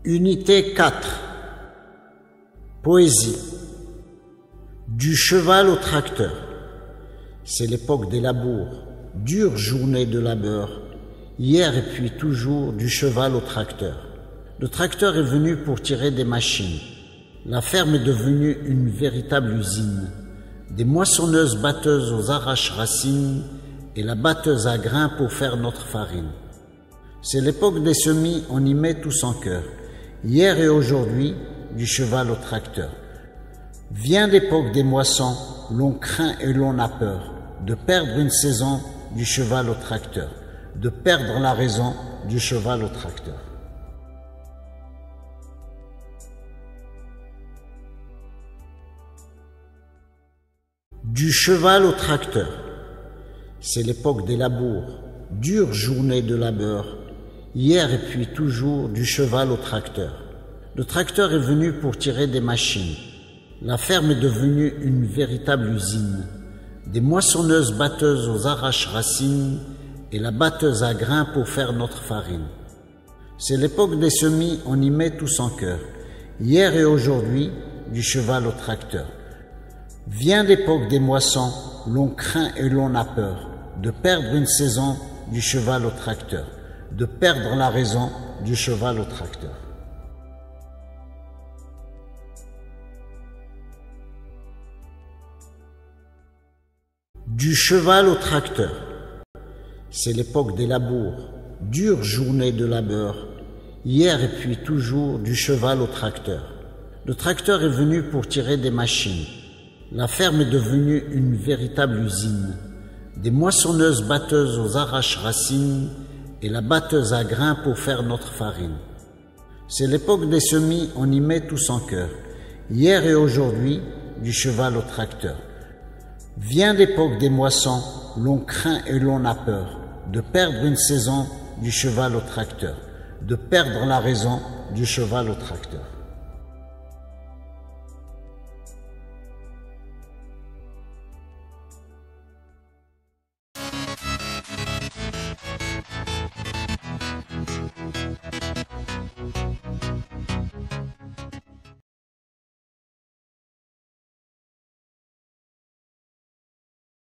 Unité 4. Poésie. Du cheval au tracteur. C'est l'époque des labours, dure journée de labeur. Hier et puis toujours, du cheval au tracteur. Le tracteur est venu pour tirer des machines. La ferme est devenue une véritable usine. Des moissonneuses batteuses aux arrache-racines et la batteuse à grains pour faire notre farine. C'est l'époque des semis, on y met tout son cœur. Hier et aujourd'hui, du cheval au tracteur. Vient l'époque des moissons, l'on craint et l'on a peur de perdre une saison, du cheval au tracteur, de perdre la raison, du cheval au tracteur. Du cheval au tracteur. C'est l'époque des labours, dure journée de labeur. Hier et puis toujours, du cheval au tracteur. Le tracteur est venu pour tirer des machines. La ferme est devenue une véritable usine. Des moissonneuses batteuses aux arrache-racines et la batteuse à grains pour faire notre farine. C'est l'époque des semis, on y met tout son cœur. Hier et aujourd'hui, du cheval au tracteur. Vient l'époque des moissons, l'on craint et l'on a peur de perdre une saison, du cheval au tracteur, de perdre la raison, du cheval au tracteur. Du cheval au tracteur. C'est l'époque des labours, dure journée de labeur. Hier et puis toujours, du cheval au tracteur. Le tracteur est venu pour tirer des machines. La ferme est devenue une véritable usine. Des moissonneuses batteuses aux arrache-racines et la batteuse à grains pour faire notre farine. C'est l'époque des semis, on y met tout son cœur. Hier et aujourd'hui, du cheval au tracteur. Vient l'époque des moissons, l'on craint et l'on a peur de perdre une saison, du cheval au tracteur, de perdre la raison, du cheval au tracteur.